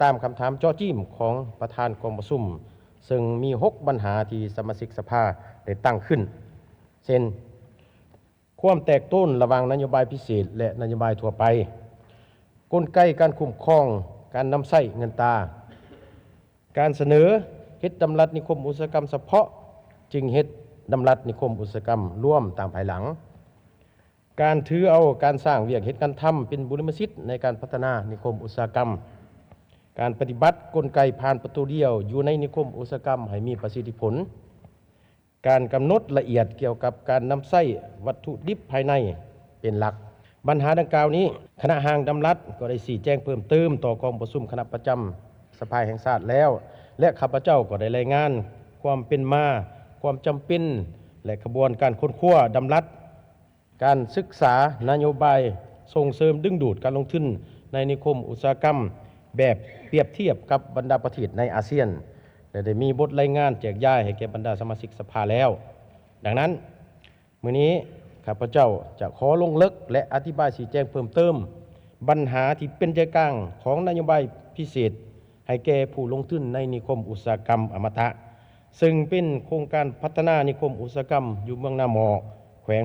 ตามคำถามเจาะจิ้มของประธานกองประชุมซึ่งมี6ปัญหาที่สมาชิกสภาได้ตั้งขึ้นเช่นความแตกต้นระหว่างนโยบายพิเศษและนโยบายทั่วไปกลไกการคุ้มครองการนำใช้เงินตราการเสนอเฮ็ดดำรัฐนิคมอุตสาหกรรมเฉพาะจึงเฮ็ดดำรัฐนิคมอุตสาหกรรมร่วมตามภายหลังการถือเอาการสร้างเวียกเฮ็ดการทำเป็นบุญมสิทธิ์ในการพัฒนานิคมอุตสาหกรรมการปฏิบัติกลไกผ่านประตูเดียวอยู่ในนิคมอุตสาหกรรมให้มีประสิทธิผลการกำหนดละเอียดเกี่ยวกับการนำใช้วัตถุดิบภายในเป็นหลักปัญหาดังกล่าวนี้คณะห้างดำรัฐก็ได้ชี้แจงเพิ่มเติมต่อกองประชุมคณะประจำสภาแห่งชาติแล้วและข้าพเจ้าก็ได้รายงานความเป็นมาความจำเป็นและกระบวนการค้นคว้าดำรัฐการศึกษานโยบายส่งเสริมดึงดูดการลงทุนในนิคมอุตสาหกรรมแบบเปรียบเทียบกับบรรดาประเทศในอาเซียนและได้มีบทรายงานแจกจ่ายให้แก่บรรดาสมาชิกสภาแล้วดังนั้นมื้อนี้ข้าพเจ้าจะขอลงลึกและอธิบายชี้แจงเพิ่มเติมปัญหาที่เป็นใจกลางของนโยบายพิเศษให้แก่ผู้ลงทุนในนิคมอุตสาหกรรมอมตะซึ่งเป็นโครงการพัฒนานิคมอุตสาหกรรมอยู่เมืองนาหมอแขวง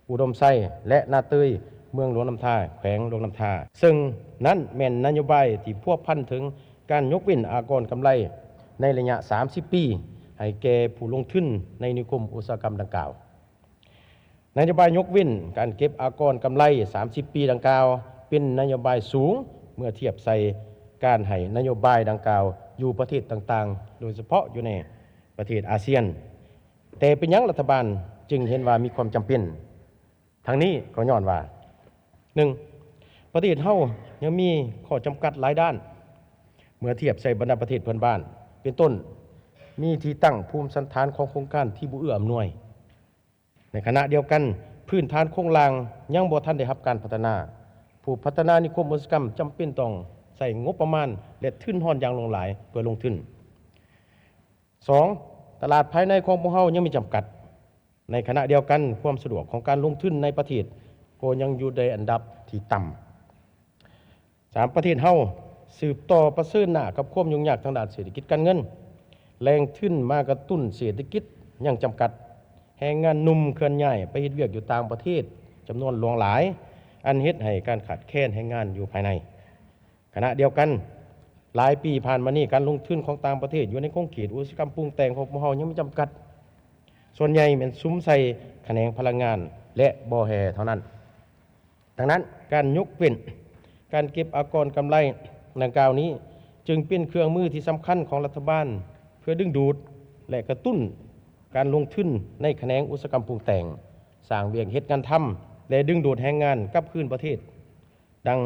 อุดมไซและนาเตยเมืองหลวงน้ำท่าแขวงหลวงน้ำท่าซึ่งนั้นแม่นนโยบายที่พัวพันถึงการยกเว้นอากรกำไรในระยะ30 ปีให้แก่ผู้ลงทุนในนิคมอุตสาหกรรมดังกล่าวนโยบายยกเว้นการเก็บอากรกำไร30 ปีดังกล่าวเป็นนโยบายสูงเมื่อเทียบใส่การให้นโยบายดังกล่าวอยู่ประเทศต่างๆโดยเฉพาะอยู่ในประเทศอาเซียนแต่เป็นยังรัฐบาลจึงเห็นว่ามีความจำเป็นทั้งนี้ก็ย้อนว่า 1. ประเทศเฮายังมีข้อจำกัดหลายด้านเมื่อเทียบใส่บรรดาประเทศเพื่อนบ้านเป็นต้นมีที่ตั้งภูมิสันฐานของโครงการที่บ่เอื้ออำนวยในขณะเดียวกันพื้นฐานโครงล่างยังบ่ทันได้รับการพัฒนาผู้พัฒนานิคมอุตสาหกรรมจำเป็นต้องใส่งบประมาณและทุนห้อนอย่างหลงหลายเพื่อลงทุน 2. ตลาดภายในของพวกเฮายังมีจำกัดในขณะเดียวกันความสะดวกของการลงทุนในประเทศก็ยังอยู่ในอันดับที่ต่ำ 3. ประเทศเฮาสืบต่อประเสริฐหน้ากับความยุ่งยากทางด้านเศรษฐกิจการเงินแรงทุนมากระตุ้นเศรษฐกิจยังจำกัดแรงงานหนุ่มเคลื่อนย้ายไปเฮ็ดเวียกอยู่ต่างประเทศจำนวนหลวงหลายอันเฮ็ดให้การขาดแคลนแรงงานอยู่ภายในขณะเดียวกันหลายปีผ่านมานี้การลงทุนของต่างประเทศอยู่ในโครงข่ายอุตสาหกรรมปรุงแต่งของพวกเฮายังมีจำกัดส่วนใหญ่เป็นซุ้มใส่แขนงพลังงานและบ่อแห่เท่านั้นดังนั้นการยกเว้นการเก็บอากรกำไรดังกล่าวนี้จึงเป็นเครื่องมือที่สำคัญของรัฐบาลเพื่อดึงดูดและกระตุ้นการลงทุนในแขนงอุตสาหกรรมปรุงแต่งสร้างเวียกเฮ็ดงานทำและดึงดูดแรงงานกลับคืนประเทศดัง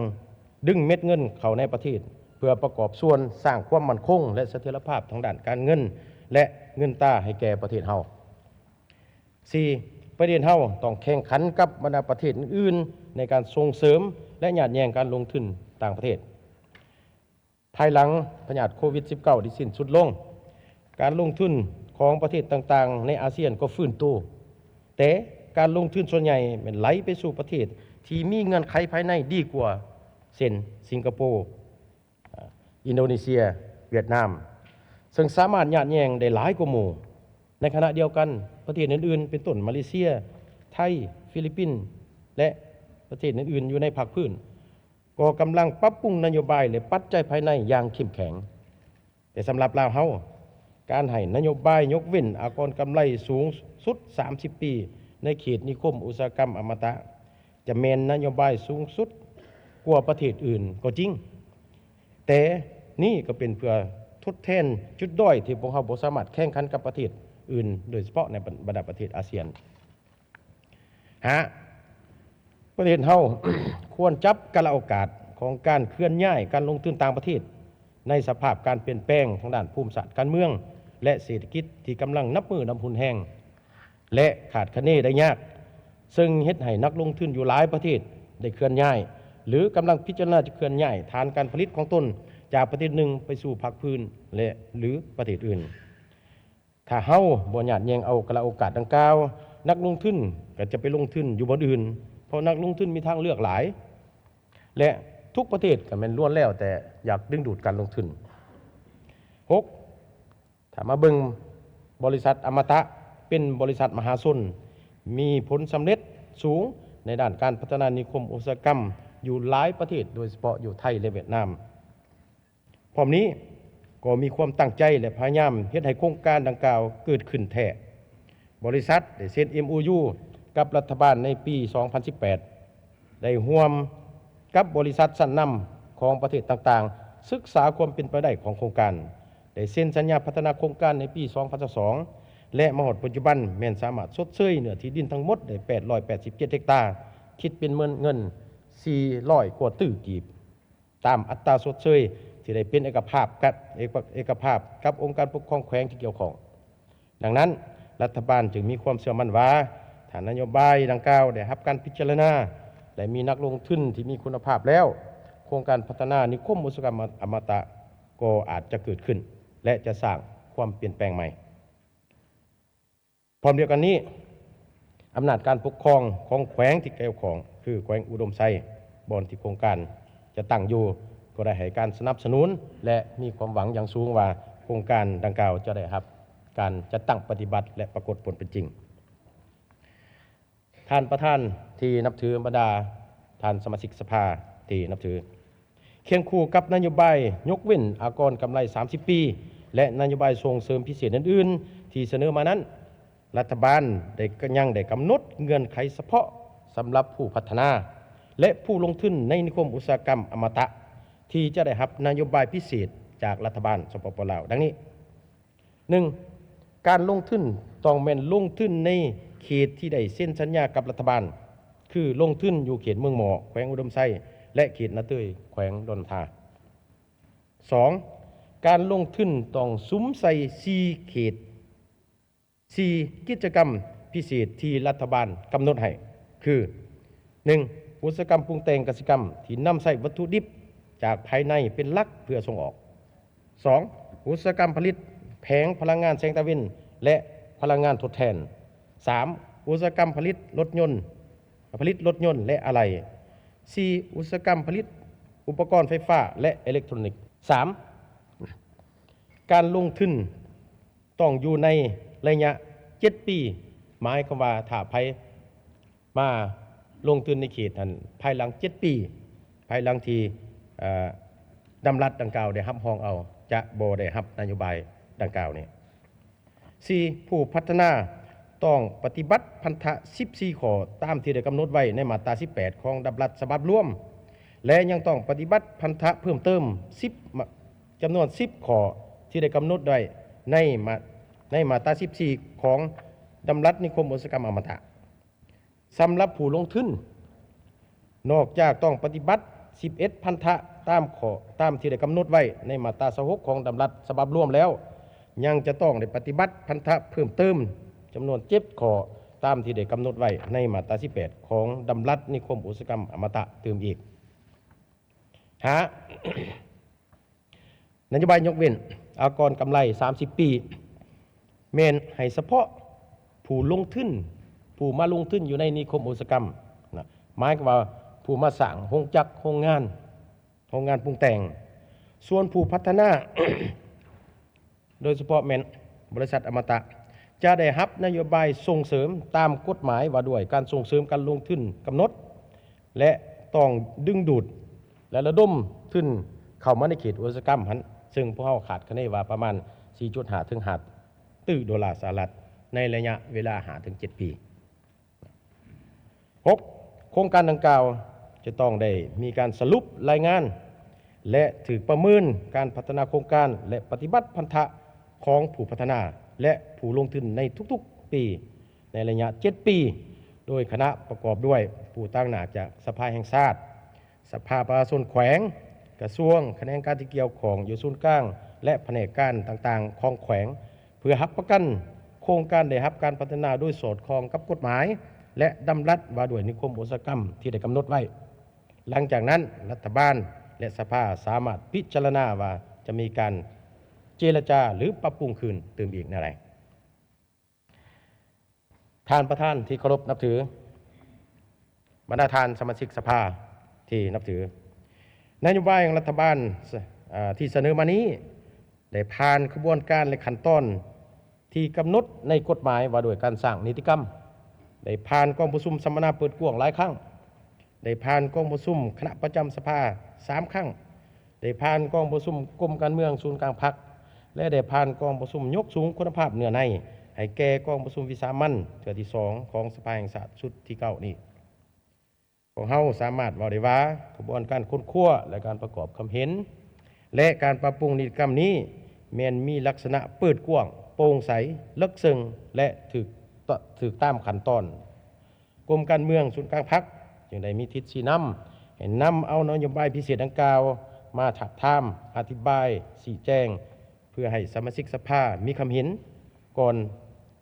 ดึงเม็ดเงินเข้าในประเทศเพื่อประกอบส่วนสร้างความมั่นคงและเสถียรภาพทางด้านการเงินและเงินตราให้แก่ประเทศเฮา 4. ประเทศเฮาต้องแข่งขันกับบรรดาประเทศอื่นๆในการส่งเสริมและหยาดแยงการลงทุนต่างประเทศภายหลังพยาธิโควิด -19 ได้สิ้นสุดลงการลงทุนของประเทศต่างๆในอาเซียนก็ฟื้นตัวแต่การลงทุนส่วนใหญ่เป็นไหลไปสู่ประเทศที่มีเงื่อนไขภายในดีกว่าเช่นสิงคโปร์อินโดนีเซียเวียดนามซึ่งสามารถหยาดแยงได้หลายกว่าหมู่ในขณะเดียวกันประเทศอื่นๆเป็นต้นมาเลเซียไทยฟิลิปปินส์และประเทศอื่นๆอยู่ในภาคพื้นก็กำลังปรับปรุงนโยบายและปัจจัยภายในอย่างเข้มแข็งแต่สำหรับลาวเฮาการให้นโยบายยกเว้นอากรกำไรสูงสุด30 ปีในเขตนิคมอุตสาหกรรมอมตะจะแม่นนโยบายสูงสุดกว่าประเทศอื่นก็จริงแต่นี่ก็เป็นเพื่อทดแทนจุดด้อยที่พวกเราบ่สามารถแข่งขันกับประเทศอื่นโดยเฉพาะในบรรดาประเทศอาเซียนประเทศเฮา ควรจับกาลโอกาสของการเคลื่อนย้ายการลงทุนต่างประเทศในสภาพการเปลี่ยนแปลงทางด้านภูมิศาสตร์การเมืองและเศรษฐกิจที่กำลังนับมือนับหุนแห้งและขาดคะเนได้ยากซึ่งเฮ็ดให้นักลงทุนอยู่หลายประเทศได้เคลื่อนย้ายหรือกำลังพิจารณาจะเคลื่อนย้ายฐานการผลิตของตนจากประเทศหนึ่งไปสู่ภาคพื้นและหรือประเทศอื่นถ้าเฮาบ่หยาดแยงเอากาลโอกาสดังกล่าวนักลงทุนก็จะไปลงทุนอยู่บนอื่นเพราะนักลงทุนมีทางเลือกหลายและ ทุกประเทศก็แม่นล้วนแล้วแต่อยากดึงดูดการลงทุน 6. ถ้ามาเบิ่งบริษัทอมตะเป็นบริษัทมหาชนมีผลสำเร็จสูงในด้านการพัฒนานิคมอุตสาหกรรมอยู่หลายประเทศโดยเฉพาะอยู่ไทยและเวียดนามพร้อมนี้ก็มีความตั้งใจและพยายามเฮ็ดให้โครงการดังกล่าวเกิดขึ้นแท้บริษัทได้เซ็น MOU กับรัฐบาลในปี 2018 ได้ร่วมกับบริษัทชั้นนำของประเทศต่างๆศึกษาความเป็นไปได้ของโครงการได้เซ็นสัญญาพัฒนาโครงการในปี 2022 และมาฮอดปัจจุบันแม่นสามารถชดเชยเนื้อที่ดินทั้งหมดได้ 887 เฮกตาร์คิดเป็นเงิน 400 กว่าตื้อกีบตามอัตราชดเชยที่ได้เป็นเอกภาพกับองค์การปกครองแขวงที่เกี่ยวข้องดังนั้นรัฐบาลจึงมีความเชื่อมั่นว่าถ้านโยบายดังกล่าวได้รับการพิจารณาและมีนักลงทุนที่มีคุณภาพแล้วโครงการพัฒนานิคมอุตสาหกรรมอมตะก็อาจจะเกิดขึ้นและจะสร้างความเปลี่ยนแปลงใหม่พร้อมเดียวกันนี้อำนาจการปกครองของแขวงที่เกี่ยวข้องคือแขวงอุดมไซบอนที่โครงการจะตั้งอยู่ก็ได้ให้การสนับสนุนและมีความหวังอย่างสูงว่าโครงการดังกล่าวจะได้รับการจัดตั้งปฏิบัติและปรากฏผลเป็นจริงท่านประธานที่นับถือบรรดาท่านสมาชิกสภาที่นับถือเคียงคู่กับนโยบายยกเว้นอากรกำไร30 ปีและนโยบายส่งเสริมพิเศษอื่นๆที่เสนอมานั้นรัฐบาลยังได้กำหนดเงื่อนไขเฉพาะสำหรับผู้พัฒนาและผู้ลงทุนในนิคมอุตสาหกรรมอมตะที่จะได้รับนโยบายพิเศษจากรัฐบาลสปป.ลาวดังนี้ 1. การลงทุนต้องแม่นลงทุนในเขตที่ได้เซ็นสัญญากับรัฐบาลคือลงทุนอยู่เขตเมืองหมอแขวงอุดมไซและเขตนาเตยแขวงดอนทา 2. การลงทุนต้องซุ้มใส่4 เขต 4 กิจกรรมพิเศษที่รัฐบาลกำหนดให้คือ 1. อุตสาหกรรมปรุงแต่งกสิกรรมที่นำใส่วัตถุดิบจากภายในเป็นหลักเพื่อส่งออก 2. อุตสาหกรรมผลิตแผงพลังงานแสงตะวันและพลังงานทดแทน 3. อุตสาหกรรมผลิตรถยนต์และอะไหล่ 4. อุตสาหกรรมผลิตอุปกรณ์ไฟฟ้าและอิเล็กทรอนิกส์ 3. การลงทุนต้องอยู่ในระยะ 7 ปีหมายความว่าถ้าไผมาลงทุนในเขตนั้นภายหลัง 7 ปีภายหลังที่ดำรัฐดังกล่าวได้รับรองเอาจะบ่ได้รับนโยบายดังกล่าวนี้ 4. ผู้พัฒนาต้องปฏิบัติพันธะ14 ข้อตามที่ได้กำหนดไว้ในมาตรา 18 ของดำรัฐฉบับร่วมและยังต้องปฏิบัติพันธะเพิ่มเติมจำนวน 10 ข้อที่ได้กำหนดไว้ในมาตรา 14 ของดำรัฐนิคมอุตสาหกรรมอมตะสำหรับผู้ลงทุนนอกจากต้องปฏิบัติ 11 พันธะตามที่ได้กำหนดไว้ในมาตรา 26 ของดำรัฐฉบับร่วมแล้วยังจะต้องได้ปฏิบัติพันธะเพิ่มเติมจำนวน7 ข้อตามที่ได้กำหนดไว้ในมาตรา 18 ของดำรัฐนิคมอุตสาหกรรมอมตะเติมอีกนโยบายยกเว้นอากรกำไร30 ปีแม่นให้เฉพาะผู้ลงทุนผู้มาลงทุนอยู่ในนิคมอุตสาหกรรมนะหมายความว่าผู้มาสร้างโรงจักรโรงงานปรุงแต่งส่วนผู้พัฒนา โดยเฉพาะแม่นบริษัทอมตะจะได้รับนโยบายส่งเสริมตามกฎหมายว่าด้วยการส่งเสริมการลงทุนกำหนดและต้องดึงดูดและระดมทุนเข้ามาในเขตอุตสาหกรรมซึ่งพวกเราขาดคะแนนว่าประมาณ 4.5 ถึง 5 ตื้อดอลลาร์สหรัฐในระยะเวลา5 ถึง 7 ปี 6. โครงการดังกล่าวจะต้องได้มีการสรุปรายงานและถือประเมินการพัฒนาโครงการและปฏิบัติพันธะของผู้พัฒนาและผู้ลงทุนในทุกๆปีในระยะ 7 ปีโดยคณะประกอบด้วยผู้ตั้งหน้าจากสภาแห่งชาติสภาประชาชนแขวงกระทรวงคณะการที่เกี่ยวของอยู่ศูนย์กลางและแผนกการต่างๆของแขวงเพื่อรับประกันโครงการได้รับการพัฒนาด้วยสอดคล้องกับกฎหมายและดำรัฐว่าด้วยนิคมอุตสาหกรรมที่ได้กำหนดไว้หลังจากนั้นรัฐบาลและสภาสามารถพิจารณาว่าจะมีการเจรจาหรือปรับปรุงคืนเติมอีกอะไรท่านประธานที่เคารพนับถือบรรดาท่านสมาชิกสภาที่นับถือ นโยบายของรัฐบาลที่เสนอมานี้ได้ผ่านกระบวนการและขั้นตอนที่กำหนดในกฎหมายว่าโดยการสร้างนิติกรรมได้ผ่านกองประชุมสัมมนาเปิดกว้างหลายครั้งได้ผ่านกองประชุมคณะประจำสภา3 ครั้งได้ผ่านกองประชุมกรมการเมืองศูนย์กลางพรรคและได้ผ่านกองประชุมยกสูงคุณภาพเนื้อในให้แก่กองประชุมวิสามัญเทื่อที่2ของสภาแห่งชาติชุดที่9นี้ของเฮาสามารถว่าได้ว่ากระบวนการค้นคว้าและการประกอบความเห็นและการปรับปรุงนิติกรรมนี้แม้นมีลักษณะเปิดกว้างโปร่งใสลึกซึ้งและถูกตามขั้นตอนกรมการเมืองศูนย์กลางพรรคจึงได้มีทิศชี้นำให้นำเอานโยบายพิเศษดังกล่าวมาถักถามอธิบายชี้แจงเพื่อให้สมาชิกสภามีความเห็นก่อน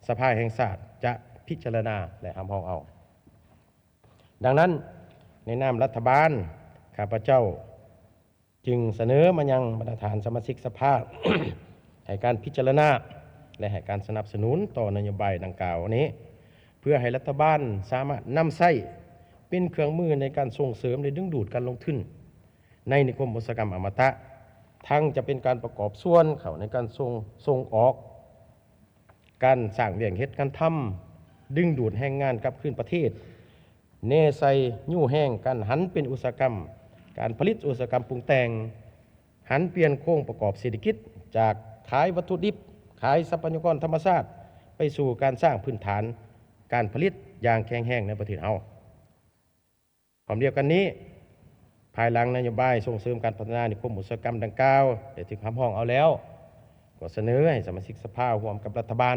สภาแห่งชาติจะพิจารณาและห้ามห้องเอา ดังนั้นในนามรัฐบาลข้าพเจ้าจึงเสนอมายังบรรดาฐานสมาชิกสภา ให้การพิจารณาและให้การสนับสนุนต่อนโยบายดังกล่าวนี้เพื่อให้รัฐบาลสามารถนำใช้เป็นเครื่องมือในการส่งเสริมและดึงดูดการลงทุนในนิคมอุตสาหกรรมอมตะทั้งจะเป็นการประกอบส่วนเข้าในการส่งออกการสร้างเวียงเฮ็ดการทำดึงดูดแรงงานกลับคืนประเทศเนใส่ยู่แห้งการหันเป็นอุตสาหกรรมการผลิตอุตสาหกรรมปรุงแต่งหันเปลี่ยนโครงประกอบเศรษฐกิจจากขายวัตถุดิบขายทรัพยากรธรรมชาติไปสู่การสร้างพื้นฐานการผลิตอย่างแข็งแรงในประเทศเฮาพร้อมเดียวกันนี้ภายหลังนโยบายส่งเสริมการพัฒนานิคมอุตสาหกรรมดังกล่าวได้ถึงคำห้องเอาแล้วก็เสนอให้สมาชิกสภาร่วมกับรัฐบาล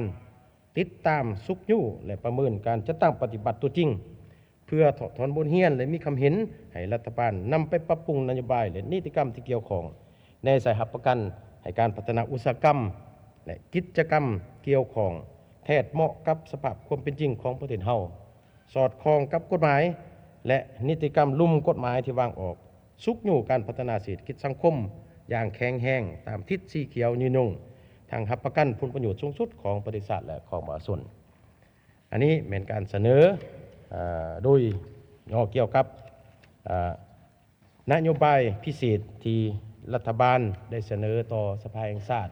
ติดตามสุขยู่และประเมินการจัดตั้งปฏิบัติตัวจริงเพื่อถอดถอนบทเรียนและมีคำเห็นให้รัฐบาลนำไปปรับปรุงนโยบายและนิติกรรมที่เกี่ยวข้องในสายหับประกันให้การพัฒนาอุตสาหกรรมและกิจกรรมเกี่ยวข้องแทดเหมาะกับสภาพความเป็นจริงของประเทศเฮาสอดคล้องกับกฎหมายและนิติกรรมลุ่มกฎหมายที่วางออกสุขอยู่การพัฒนาเศรษฐกิจสังคมอย่างแข็งแรงตามทิศสีเขียวยืนยงทางหับประกันผลประโยชน์สูงสุดของประเทศชาติและของมหาชนอันนี้เป็นการเสนอโดยเกี่ยวกับนโยบายพิเศษที่รัฐบาลได้เสนอต่อสภาแห่งชาติ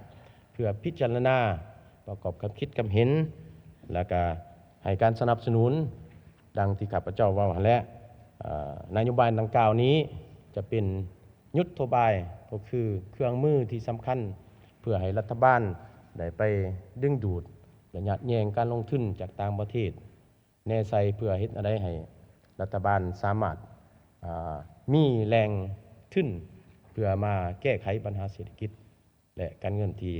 เพื่อพิจารณาประกอบความคิดความเห็นและก็ให้การสนับสนุนดังที่ข้าพเจ้าว่าและนโยบายดังกล่าวนี้จะเป็นยุทธบายก็คือเครื่องมือที่สำคัญเพื่อให้รัฐบาลได้ไปดึงดูดและยัดแยงการลงทุนจากต่างประเทศแน่ใจเพื่อเฮ็ดอะไรให้รัฐบาลสามารถมีแรงทุนเพื่อมาแก้ไขปัญหาเศรษฐกิจและการเงินที่